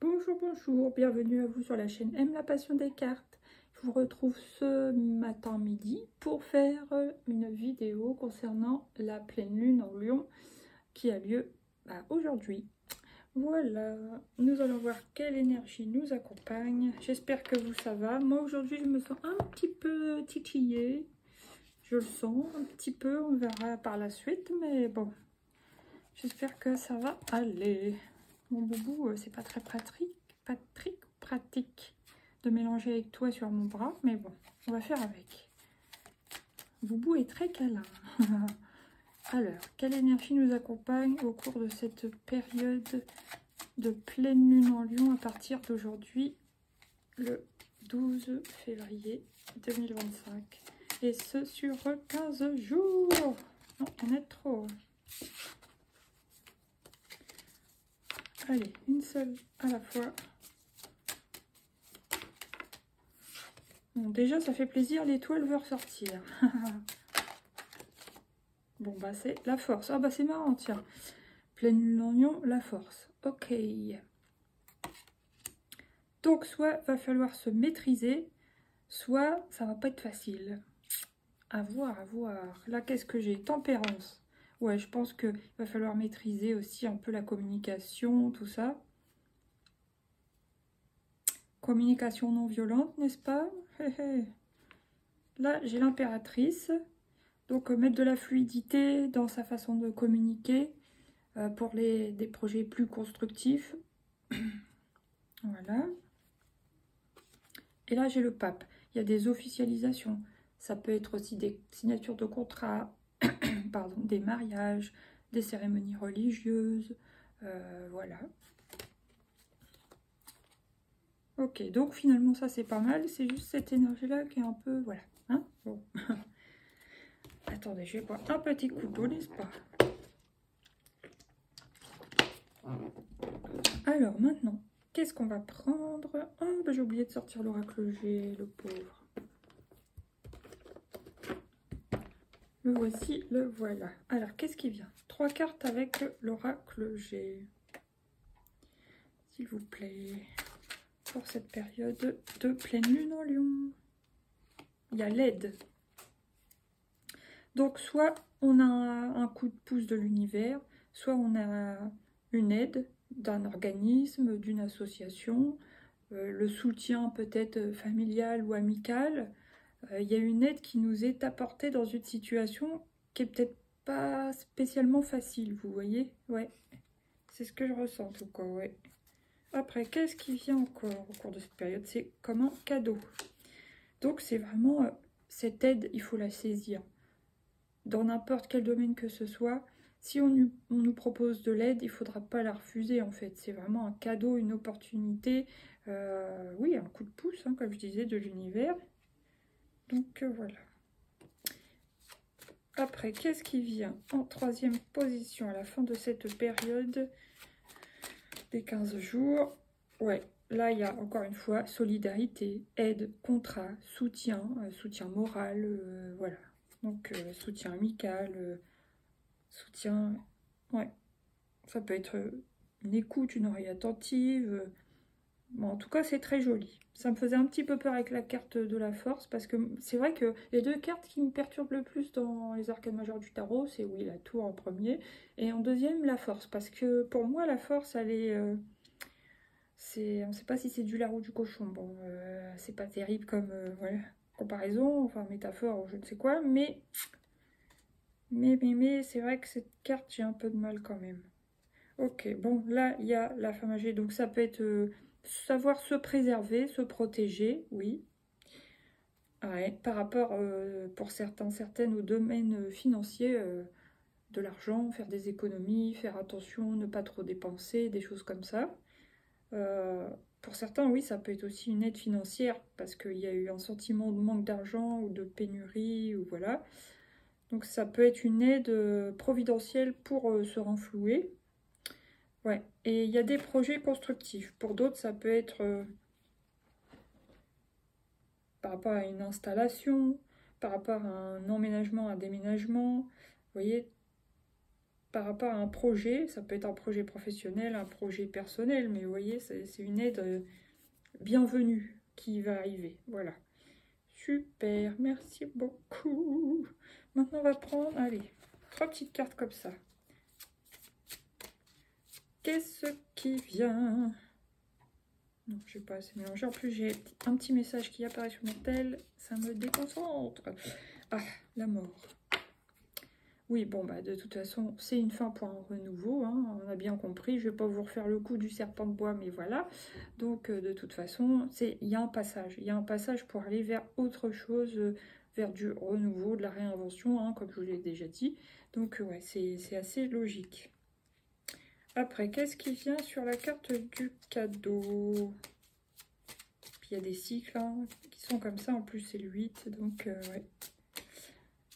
Bonjour, bonjour, bienvenue à vous sur la chaîne Aime la passion des cartes. Je vous retrouve ce matin midi pour faire une vidéo concernant la pleine lune en Lion qui a lieu aujourd'hui. Voilà, nous allons voir quelle énergie nous accompagne. J'espère que vous ça va. Moi aujourd'hui je me sens un petit peu titillée. Je le sens un petit peu, on verra par la suite, mais bon, j'espère que ça va aller. Mon boubou, c'est pas très pratique de mélanger avec toi sur mon bras, mais bon, on va faire avec. Boubou est très câlin. Alors, quelle énergie nous accompagne au cours de cette période de pleine lune en Lion à partir d'aujourd'hui, le 12 février 2025. Et ce sur 15 jours. Non, on est trop. Allez, une seule à la fois. Bon, déjà, ça fait plaisir, l'étoile veut ressortir. Bon, bah, c'est la force. Ah, bah, c'est marrant, tiens. Pleine lune en Lion, la force. Ok. Donc, soit va falloir se maîtriser, soit ça va pas être facile. À voir, à voir. Là, qu'est-ce que j'ai? Tempérance. Ouais, je pense qu'il va falloir maîtriser aussi un peu la communication, tout ça. Communication non violente, n'est-ce pas? Là, j'ai l'impératrice. Donc, mettre de la fluidité dans sa façon de communiquer pour des projets plus constructifs. Voilà. Et là, j'ai le pape. Il y a des officialisations. Ça peut être aussi des signatures de contrats, pardon, des mariages, des cérémonies religieuses. Voilà. Ok, donc finalement, ça, c'est pas mal. C'est juste cette énergie-là qui est un peu... Voilà. Hein, bon. Attendez, je vais boire un petit coup d'eau, n'est-ce pas? Alors, maintenant, qu'est-ce qu'on va prendre? Oh, bah, j'ai oublié de sortir l'oracle G, le pauvre. Le voici, le voilà. Alors, qu'est-ce qui vient? 3 cartes avec l'oracle G. S'il vous plaît. Pour cette période de pleine lune en Lion. Il y a l'aide. Donc, soit on a un coup de pouce de l'univers, soit on a une aide d'un organisme, d'une association, le soutien peut-être familial ou amical. Il y a une aide qui nous est apportée dans une situation qui est peut-être pas spécialement facile, vous voyez? Ouais, c'est ce que je ressens en tout cas, ouais. Après, qu'est-ce qui vient encore au cours de cette période? C'est comme un cadeau. Donc, c'est vraiment cette aide, il faut la saisir. Dans n'importe quel domaine que ce soit, si on nous propose de l'aide, il ne faudra pas la refuser en fait. C'est vraiment un cadeau, une opportunité. Oui, un coup de pouce, hein, comme je disais, de l'univers. Donc voilà. Après, qu'est-ce qui vient en troisième position à la fin de cette période des 15 jours? Ouais, là, il y a encore une fois solidarité, aide, contrat, soutien, soutien moral, voilà. Donc, soutien amical, soutien, ouais. Ça peut être une écoute, une oreille attentive. Bon, en tout cas, c'est très joli. Ça me faisait un petit peu peur avec la carte de la force, parce que c'est vrai que les deux cartes qui me perturbent le plus dans les arcanes majeures du tarot, c'est oui, la tour en premier, et en deuxième, la force. Parce que pour moi, la force, elle est... on ne sait pas si c'est du lard ou du cochon. Bon, c'est pas terrible comme voilà, comparaison, enfin métaphore ou je ne sais quoi, mais c'est vrai que cette carte, j'ai un peu de mal quand même. Ok, bon, là, il y a la femme âgée, donc ça peut être savoir se préserver, se protéger, oui. Ouais, par rapport, pour certaines, au domaine financier, de l'argent, faire des économies, faire attention, ne pas trop dépenser, des choses comme ça. Pour certains, oui, ça peut être aussi une aide financière, parce qu'il y a eu un sentiment de manque d'argent ou de pénurie, ou voilà. Donc ça peut être une aide providentielle pour se renflouer. Ouais, et il y a des projets constructifs. Pour d'autres, ça peut être par rapport à une installation, par rapport à un emménagement, un déménagement. Vous voyez, par rapport à un projet. Ça peut être un projet professionnel, un projet personnel, mais vous voyez, c'est une aide bienvenue qui va arriver. Voilà. Super, merci beaucoup. Maintenant, on va prendre, allez, 3 petites cartes comme ça. Qu'est-ce qui vient? Non, je vais pas assez mélanger. En plus, j'ai un petit message qui apparaît sur mon tel. Ça me déconcentre. Ah, la mort. Oui, bon, bah de toute façon, c'est une fin pour un renouveau. Hein, on a bien compris. Je vais pas vous refaire le coup du serpent de bois, mais voilà. Donc, de toute façon, il y a un passage. Il y a un passage pour aller vers autre chose, vers du renouveau, de la réinvention, hein, comme je vous l'ai déjà dit. Donc, ouais, c'est assez logique. Après, qu'est-ce qui vient sur la carte du cadeau? Puis il y a des cycles hein, qui sont comme ça. En plus, c'est le 8. Donc, ouais.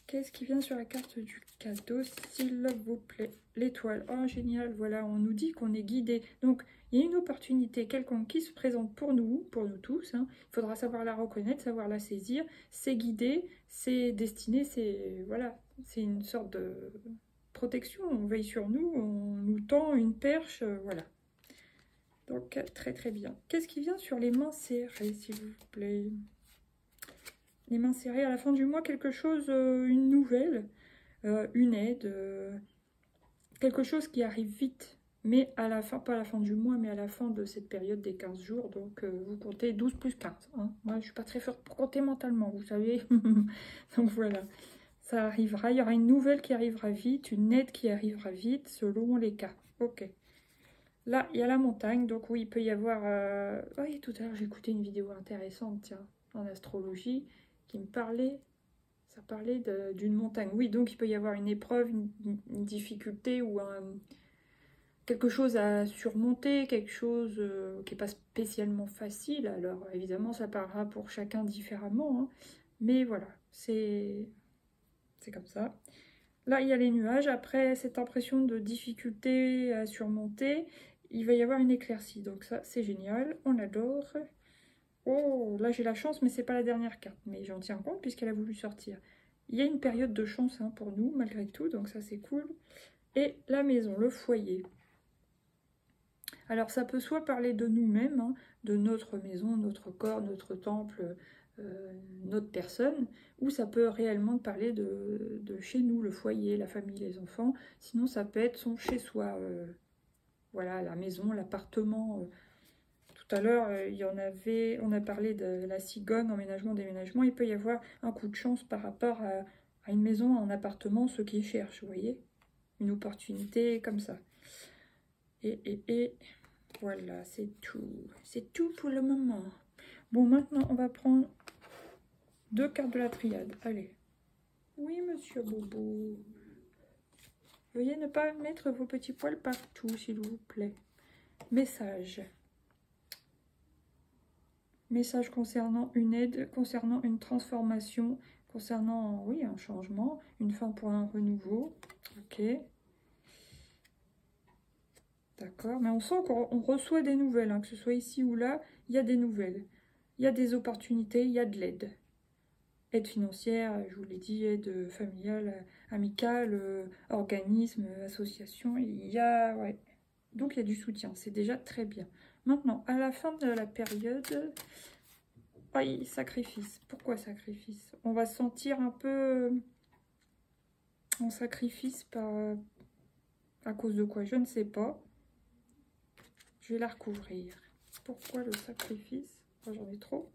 Qu'est-ce qui vient sur la carte du cadeau, s'il vous plaît? L'étoile. Oh, génial. Voilà, on nous dit qu'on est guidé. Donc, il y a une opportunité quelconque qui se présente pour nous tous. Hein. Il faudra savoir la reconnaître, savoir la saisir. C'est guidé, c'est destiné, c'est... Voilà, c'est une sorte de... protection, on veille sur nous, on nous tend une perche, voilà. Donc, très très bien. Qu'est-ce qui vient sur les mains serrées, s'il vous plaît? Les mains serrées, à la fin du mois, quelque chose, une nouvelle, une aide, quelque chose qui arrive vite, mais à la fin, pas à la fin du mois, mais à la fin de cette période des 15 jours, donc vous comptez 12 plus 15. Hein. Moi, je ne suis pas très forte pour compter mentalement, vous savez. Donc voilà. Ça arrivera, il y aura une nouvelle qui arrivera vite, une aide qui arrivera vite, selon les cas. Ok. Là, il y a la montagne, donc oui, il peut y avoir... Oui, tout à l'heure, j'ai écouté une vidéo intéressante, tiens, en astrologie, qui me parlait... Ça parlait d'une montagne. Oui, donc il peut y avoir une épreuve, une difficulté ou quelque chose à surmonter, quelque chose qui n'est pas spécialement facile. Alors, évidemment, ça parlera pour chacun différemment, hein. Mais voilà, c'est comme ça. Là, il y a les nuages. Après cette impression de difficulté à surmonter, il va y avoir une éclaircie. Donc ça, c'est génial. On adore. Oh, là, j'ai la chance, mais c'est pas la dernière carte. Mais j'en tiens compte puisqu'elle a voulu sortir. Il y a une période de chance hein, pour nous, malgré tout. Donc ça, c'est cool. Et la maison, le foyer. Alors, ça peut soit parler de nous-mêmes, hein, de notre maison, notre corps, notre temple, notre personne, ou ça peut réellement parler de chez nous, le foyer, la famille, les enfants. Sinon, ça peut être son chez-soi, voilà, la maison, l'appartement. Tout à l'heure, on a parlé de la cigogne, emménagement, déménagement. Il peut y avoir un coup de chance par rapport à une maison, à un appartement, ceux qui cherchent, vous voyez, une opportunité comme ça. Et voilà, c'est tout. C'est tout pour le moment. Bon, maintenant, on va prendre 2 cartes de la triade. Allez. Oui, monsieur Bobo. Veuillez ne pas mettre vos petits poils partout, s'il vous plaît. Message. Message concernant une aide, concernant une transformation, concernant, oui, un changement, une fin pour un renouveau. Ok. D'accord, mais on sent qu'on reçoit des nouvelles, hein, que ce soit ici ou là, il y a des nouvelles. Il y a des opportunités, il y a de l'aide. Aide financière, je vous l'ai dit, aide familiale, amicale, organisme, association, il y a... Ouais. Donc il y a du soutien, c'est déjà très bien. Maintenant, à la fin de la période... Oui, sacrifice. Pourquoi sacrifice? On va se sentir un peu en sacrifice à cause de quoi? Je ne sais pas. Je vais la recouvrir. Pourquoi le sacrifice? Oh, j'en ai trop.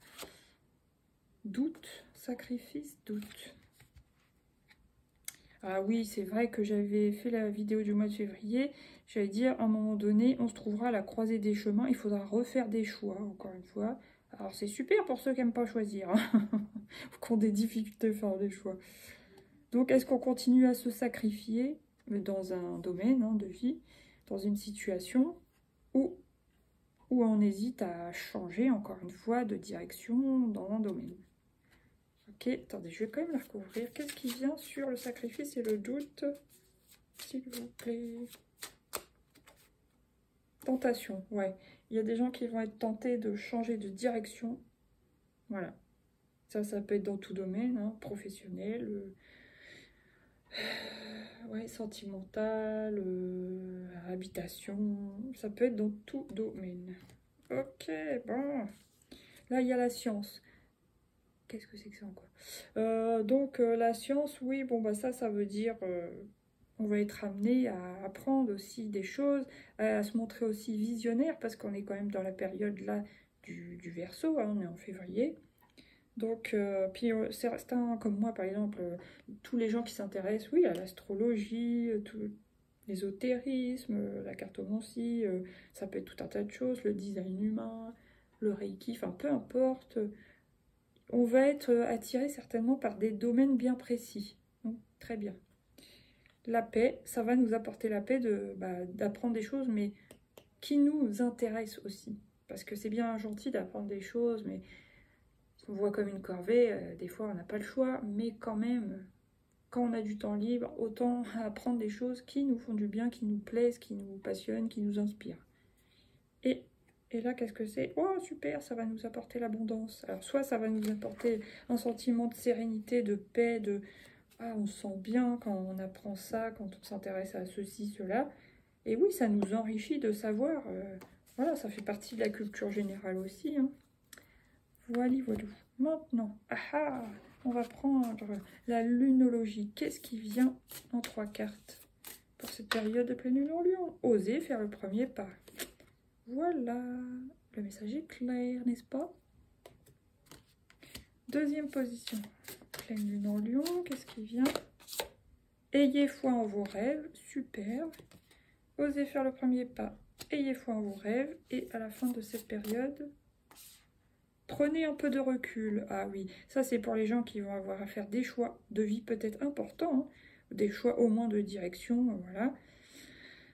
Doute, sacrifice, doute. Ah oui, c'est vrai que j'avais fait la vidéo du mois de février. J'allais dire, à un moment donné, on se trouvera à la croisée des chemins. Il faudra refaire des choix, encore une fois. Alors, c'est super pour ceux qui n'aiment pas choisir. Hein. Qui ont des difficultés à faire des choix. Donc, est-ce qu'on continue à se sacrifier dans un domaine hein, de vie, dans une situation, ou on hésite à changer, encore une fois, de direction dans un domaine? Ok, attendez, je vais quand même la recouvrir. Qu'est-ce qui vient sur le sacrifice et le doute, s'il vous plaît? Tentation, ouais. Il y a des gens qui vont être tentés de changer de direction. Voilà. Ça peut être dans tout domaine, hein, professionnel, Ouais, sentimental, habitation, ça peut être dans tout domaine. Ok, bon. Là, il y a la science. Qu'est-ce que c'est que ça encore? Donc, la science, oui, bon, bah ça veut dire on va être amené à apprendre aussi des choses, à se montrer aussi visionnaire, parce qu'on est quand même dans la période là du Verseau, hein, on est en février. Donc, puis certains, comme moi par exemple, tous les gens qui s'intéressent, oui, à l'astrologie, tout l'ésotérisme, la cartomancie, ça peut être tout un tas de choses, le design humain, le reiki, enfin peu importe. On va être attiré certainement par des domaines bien précis. Donc, très bien. La paix, ça va nous apporter la paix d'apprendre des choses, mais qui nous intéressent aussi. Parce que c'est bien gentil d'apprendre des choses, mais on voit comme une corvée, des fois on n'a pas le choix, mais quand même, quand on a du temps libre, autant apprendre des choses qui nous font du bien, qui nous plaisent, qui nous passionnent, qui nous inspirent. Et, et là, qu'est-ce que c'est? Oh, super, ça va nous apporter l'abondance. Alors, soit ça va nous apporter un sentiment de sérénité, de paix, de ah, on se sent bien quand on apprend ça, quand on s'intéresse à ceci, cela. Et oui, ça nous enrichit de savoir. Voilà, ça fait partie de la culture générale aussi. Hein. Voilà, voilà. Maintenant, on va prendre la lunologie. Qu'est-ce qui vient en 3 cartes pour cette période de pleine lune en Lion? Oser faire le premier pas. Voilà, le message est clair, n'est-ce pas? Deuxième position, pleine lune en Lion, qu'est-ce qui vient? Ayez foi en vos rêves, super. Osez faire le premier pas, ayez foi en vos rêves. Et à la fin de cette période, prenez un peu de recul. Ah oui, ça c'est pour les gens qui vont avoir à faire des choix de vie peut-être importants, hein, des choix au moins de direction, voilà.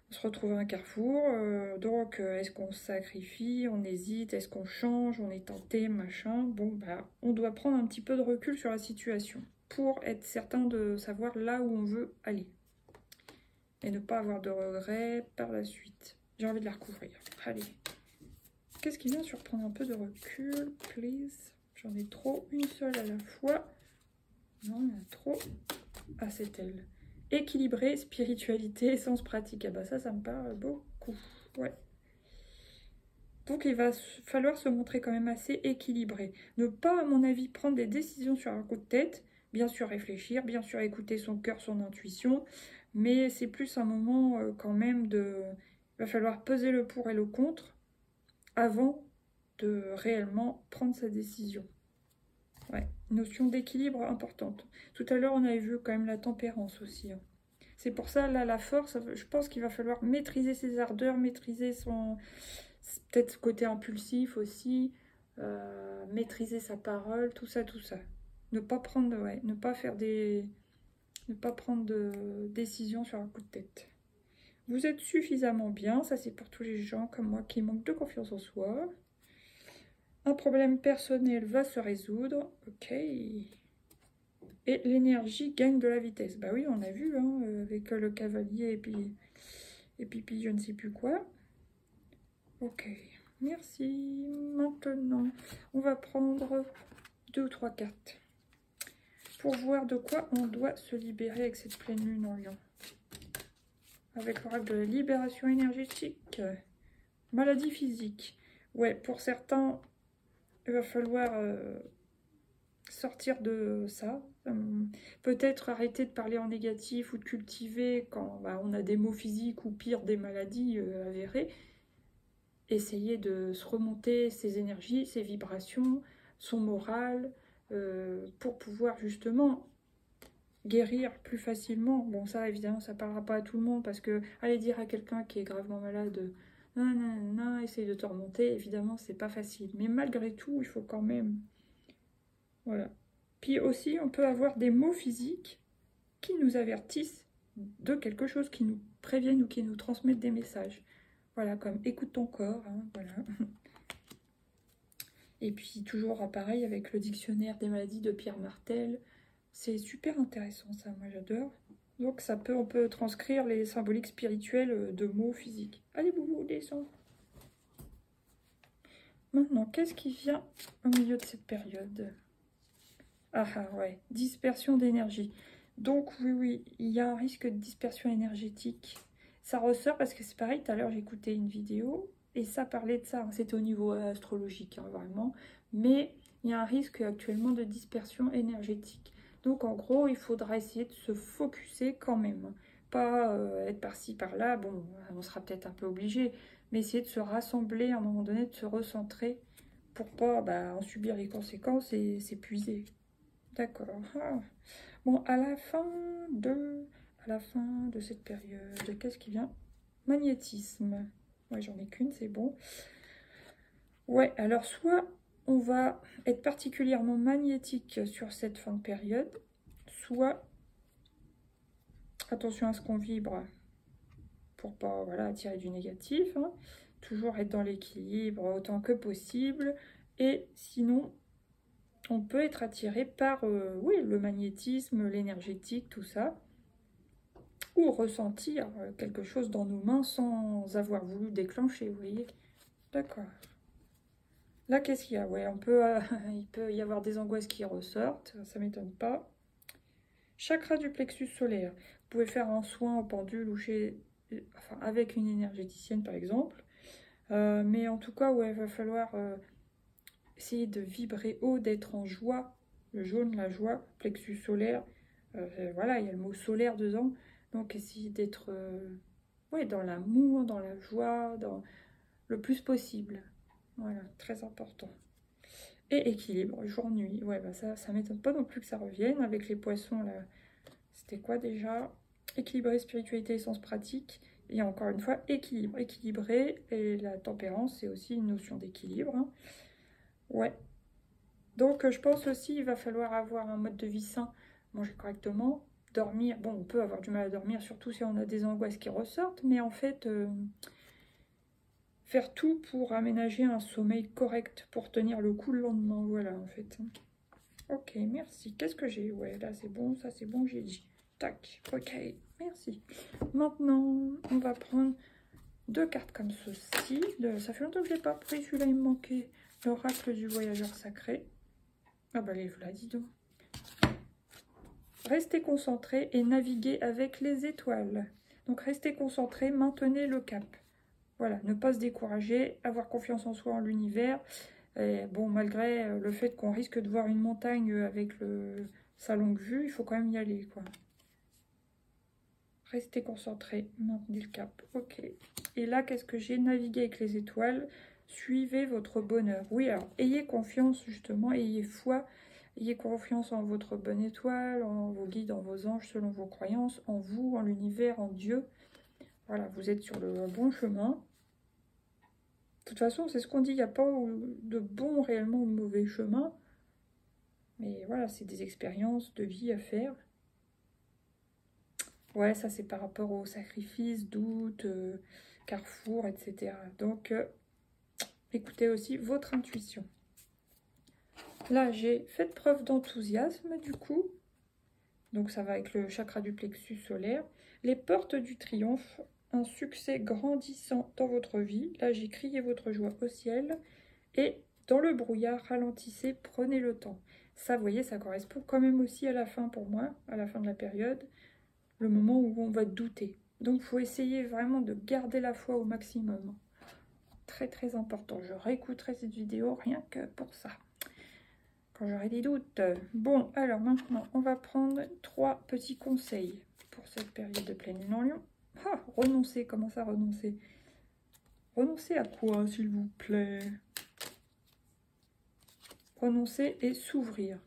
On se retrouve à un carrefour, donc est-ce qu'on se sacrifie, on hésite, est-ce qu'on change, on est tenté, machin. Bon, bah, on doit prendre un petit peu de recul sur la situation pour être certain de savoir là où on veut aller et ne pas avoir de regrets par la suite. J'ai envie de la recouvrir. Allez. Qu'est-ce qui vient sur prendre un peu de recul, please? J'en ai trop, une seule à la fois. Non, il y en a trop. Ah, c'est elle. Équilibré, spiritualité, sens pratique. Ah bah ça me parle beaucoup. Ouais. Donc il va falloir se montrer quand même assez équilibré. Ne pas, à mon avis, prendre des décisions sur un coup de tête. Bien sûr réfléchir, bien sûr écouter son cœur, son intuition. Mais c'est plus un moment quand même de... Il va falloir peser le pour et le contre avant de réellement prendre sa décision. Ouais, notion d'équilibre importante. Tout à l'heure, on avait vu quand même la tempérance aussi. Hein. C'est pour ça, là, la force, je pense qu'il va falloir maîtriser ses ardeurs, maîtriser son... peut-être côté impulsif aussi, maîtriser sa parole, tout ça, tout ça. Ne pas prendre, ouais, ne pas faire des... ne pas prendre de décision sur un coup de tête. Vous êtes suffisamment bien, ça c'est pour tous les gens comme moi qui manquent de confiance en soi. Un problème personnel va se résoudre, ok. Et l'énergie gagne de la vitesse. Bah oui, on a vu, hein, avec le cavalier et puis je ne sais plus quoi. Ok, merci. Maintenant, on va prendre 2 ou 3 cartes pour voir de quoi on doit se libérer avec cette pleine lune en Lion. Avec l'oracle de la libération énergétique. Maladie physique. Ouais, pour certains, il va falloir sortir de ça. Peut-être arrêter de parler en négatif ou de cultiver quand on a des maux physiques ou pire des maladies avérées. Essayer de se remonter ses énergies, ses vibrations, son moral, pour pouvoir justement guérir plus facilement. Bon, ça évidemment, ça parlera pas à tout le monde parce que aller dire à quelqu'un qui est gravement malade, non, non, non, essaye de te remonter, évidemment, c'est pas facile. Mais malgré tout, il faut quand même. Voilà. Puis aussi, on peut avoir des mots physiques qui nous avertissent de quelque chose, qui nous préviennent ou qui nous transmettent des messages. Voilà, comme écoute ton corps, hein, voilà. Et puis toujours pareil avec le dictionnaire des maladies de Pierre Martel. C'est super intéressant ça, moi j'adore. Donc on peut transcrire les symboliques spirituelles de mots physiques. Allez boubou, descends. Maintenant, qu'est-ce qui vient au milieu de cette période? Ah ouais, dispersion d'énergie. Donc oui, oui, il y a un risque de dispersion énergétique. Ça ressort parce que c'est pareil, tout à l'heure j'écoutais une vidéo et ça parlait de ça. C'était au niveau astrologique, hein, vraiment. Mais il y a un risque actuellement de dispersion énergétique. Donc en gros, il faudra essayer de se focuser quand même. Pas être par-ci, par-là. Bon, on sera peut-être un peu obligé. Mais essayer de se rassembler à un moment donné, de se recentrer pour pas en subir les conséquences et s'épuiser. D'accord. Ah. Bon, à la fin de cette période, qu'est-ce qui vient? Magnétisme. Ouais, j'en ai qu'une, c'est bon. Ouais, alors soit on va être particulièrement magnétique sur cette fin de période, soit attention à ce qu'on vibre pour pas attirer du négatif, hein. Toujours être dans l'équilibre autant que possible. Et sinon, on peut être attiré par oui, le magnétisme, l'énergétique, tout ça. Ou ressentir quelque chose dans nos mains sans avoir voulu déclencher, vous voyez. D'accord. Là, qu'est-ce qu'il y a? Ouais, il peut y avoir des angoisses qui ressortent, ça m'étonne pas. Chakra du plexus solaire. Vous pouvez faire un soin au pendule ou avec une énergéticienne, par exemple. Mais en tout cas, ouais, il va falloir essayer de vibrer haut, d'être en joie. Le jaune, la joie, plexus solaire. Voilà, il y a le mot solaire dedans. Donc, essayer d'être ouais, dans l'amour, dans la joie, dans le plus possible. Voilà, très important. Et équilibre, jour-nuit. Ouais, ça m'étonne pas non plus que ça revienne. Avec les poissons, là, c'était quoi déjà? Équilibrer spiritualité et sens pratique. Et encore une fois, équilibre. Équilibré. Et la tempérance, c'est aussi une notion d'équilibre. Hein. Ouais. Donc, je pense aussi il va falloir avoir un mode de vie sain, manger correctement, dormir. Bon, on peut avoir du mal à dormir, surtout si on a des angoisses qui ressortent, mais en fait, faire tout pour aménager un sommeil correct, pour tenir le coup le lendemain. Voilà, en fait. Ok, merci. Qu'est-ce que j'ai? Ouais, là, c'est bon, ça, c'est bon, j'ai dit. Tac, ok, merci. Maintenant, on va prendre 2 cartes comme ceci. Ça fait longtemps que je l'ai pas pris, celui-là, il me manquait. L'oracle du voyageur sacré. Ah bah, les voilà, dis donc. Restez concentré et naviguez avec les étoiles. Donc, restez concentré, maintenez le cap. Voilà, ne pas se décourager, avoir confiance en soi, en l'univers. Bon, malgré le fait qu'on risque de voir une montagne avec sa longue vue, il faut quand même y aller, quoi. Restez concentré, maintenez le cap. Ok. Et là, qu'est-ce que j'ai? Naviguer avec les étoiles. Suivez votre bonheur. Oui, alors, ayez confiance, justement, ayez foi. Ayez confiance en votre bonne étoile, en vos guides, en vos anges, selon vos croyances, en vous, en l'univers, en Dieu. Voilà, vous êtes sur le bon chemin. De toute façon, c'est ce qu'on dit, il n'y a pas de bon réellement ou de mauvais chemin. Mais voilà, c'est des expériences de vie à faire. Ouais, ça c'est par rapport aux sacrifices, doutes, carrefour, etc. Donc, écoutez aussi votre intuition. Là, j'ai fait preuve d'enthousiasme du coup. Donc ça va avec le chakra du plexus solaire. Les portes du triomphe, un succès grandissant dans votre vie. Là, j'ai crié votre joie au ciel. Et dans le brouillard, ralentissez, prenez le temps. Ça, vous voyez, ça correspond quand même aussi à la fin pour moi, à la fin de la période, le moment où on va douter. Donc, il faut essayer vraiment de garder la foi au maximum. Très, très important. Je réécouterai cette vidéo rien que pour ça. Quand j'aurai des doutes. Bon, alors maintenant, on va prendre 3 petits conseils pour cette période de pleine lune en Lion. Ah, renoncer, comment ça renoncer? Renoncer à quoi, s'il vous plaît? Renoncer et s'ouvrir.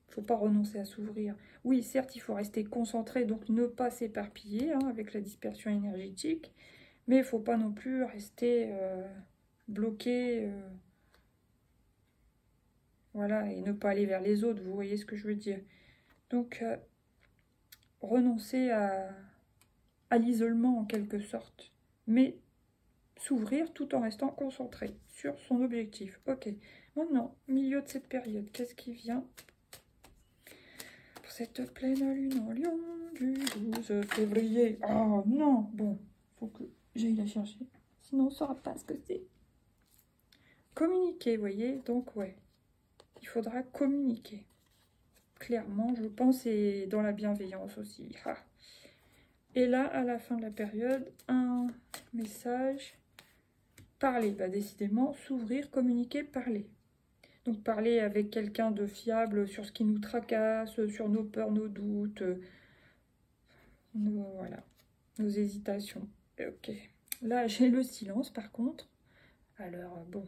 Il ne faut pas renoncer à s'ouvrir. Oui, certes, il faut rester concentré, donc ne pas s'éparpiller avec la dispersion énergétique, mais il ne faut pas non plus rester bloqué, voilà, et ne pas aller vers les autres, vous voyez ce que je veux dire. Donc, renoncer à l'isolement en quelque sorte, mais s'ouvrir tout en restant concentré sur son objectif. Ok, maintenant, milieu de cette période, qu'est-ce qui vient pour cette pleine lune en Lion du 12 février? Oh non, bon, faut que j'aille la chercher, sinon on ne saura pas ce que c'est. Communiquer, vous voyez, donc ouais, il faudra communiquer. clairement, je pense, et dans la bienveillance aussi. Ah. Et là, à la fin de la période, un message. Parler, bah décidément, s'ouvrir, communiquer, parler. Donc parler avec quelqu'un de fiable sur ce qui nous tracasse, sur nos peurs, nos doutes, voilà, nos hésitations. Ok. Là, j'ai le silence par contre. Alors, bon.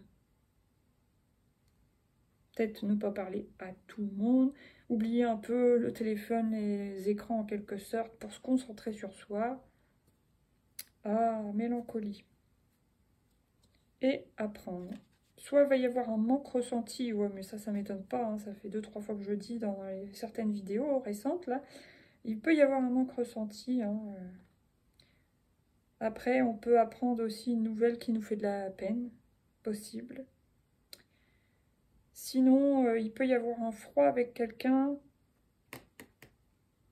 Peut-être ne pas parler à tout le monde. Oublier un peu le téléphone et les écrans en quelque sorte pour se concentrer sur soi. Ah, mélancolie. Et apprendre. Soit il va y avoir un manque ressenti, ouais, mais ça m'étonne pas, hein, ça fait 2-3 fois que je dis dans certaines vidéos récentes, là. Il peut y avoir un manque ressenti, hein. Après, on peut apprendre aussi une nouvelle qui nous fait de la peine, possible. Sinon, il peut y avoir un froid avec quelqu'un,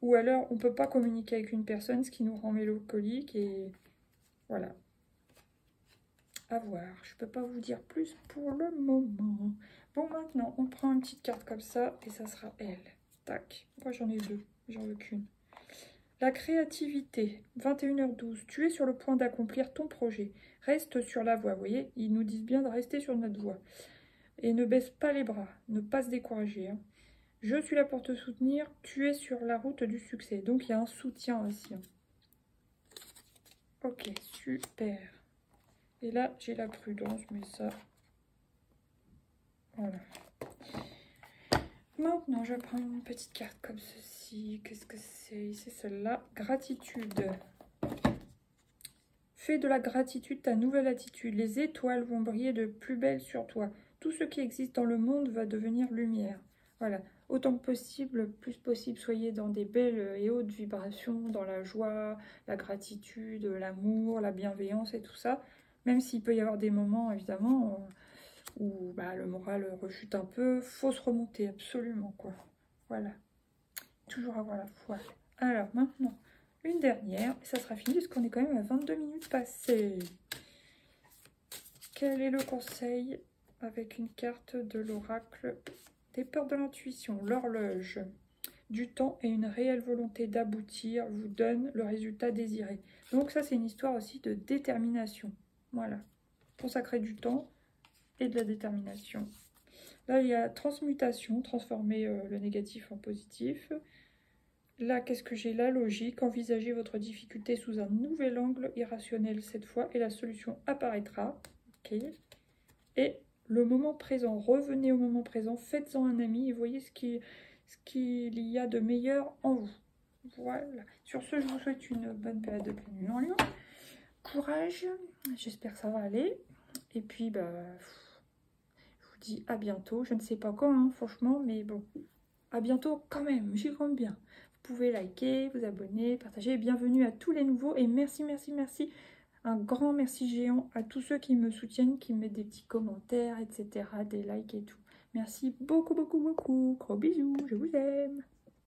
ou alors on ne peut pas communiquer avec une personne, ce qui nous rend mélancolique, et voilà. À voir, je peux pas vous dire plus pour le moment. Bon, maintenant, on prend une petite carte comme ça, et ça sera elle. Tac, moi j'en ai deux, j'en veux qu'une. La créativité, 21h12, tu es sur le point d'accomplir ton projet. Reste sur la voie, vous voyez, ils nous disent bien de rester sur notre voie. Et ne baisse pas les bras, ne pas se décourager. Hein. Je suis là pour te soutenir, tu es sur la route du succès. Donc il y a un soutien aussi. Hein. Ok, super. Et là, j'ai la prudence, mais ça... Voilà. Maintenant, je prends une petite carte comme ceci. Qu'est-ce que c'est? C'est celle-là. Gratitude. Fais de la gratitude ta nouvelle attitude. Les étoiles vont briller de plus belle sur toi. Tout ce qui existe dans le monde va devenir lumière. Voilà. Autant que possible, plus possible, soyez dans des belles et hautes vibrations, dans la joie, la gratitude, l'amour, la bienveillance et tout ça. Même s'il peut y avoir des moments, évidemment, où bah, le moral rechute un peu, faut se remonter, absolument, quoi. Voilà. Toujours avoir la foi. Alors, maintenant, une dernière, et ça sera fini, parce qu'on est quand même à 22 minutes passées. Quel est le conseil avec une carte de l'oracle des peurs de l'intuition? L'horloge du temps et une réelle volonté d'aboutir vous donne le résultat désiré. Donc ça, c'est une histoire aussi de détermination. Voilà. Consacrer du temps et de la détermination. Là, il y a transmutation, transformer le négatif en positif. Là, qu'est-ce que j'ai? La logique, envisagez votre difficulté sous un nouvel angle irrationnel cette fois et la solution apparaîtra. Ok. Et le moment présent, revenez au moment présent, faites-en un ami et voyez ce qu'il y a de meilleur en vous. Voilà. Sur ce, je vous souhaite une bonne période de pleine lune en Lion. Courage, j'espère que ça va aller. Et puis, bah, je vous dis à bientôt. Je ne sais pas quand, hein, franchement, mais bon, à bientôt quand même, j'y compte bien. Vous pouvez liker, vous abonner, partager. Bienvenue à tous les nouveaux et merci, merci, merci. Un grand merci géant à tous ceux qui me soutiennent, qui me mettent des petits commentaires, etc., des likes et tout. Merci beaucoup, beaucoup, beaucoup. Gros bisous, je vous aime.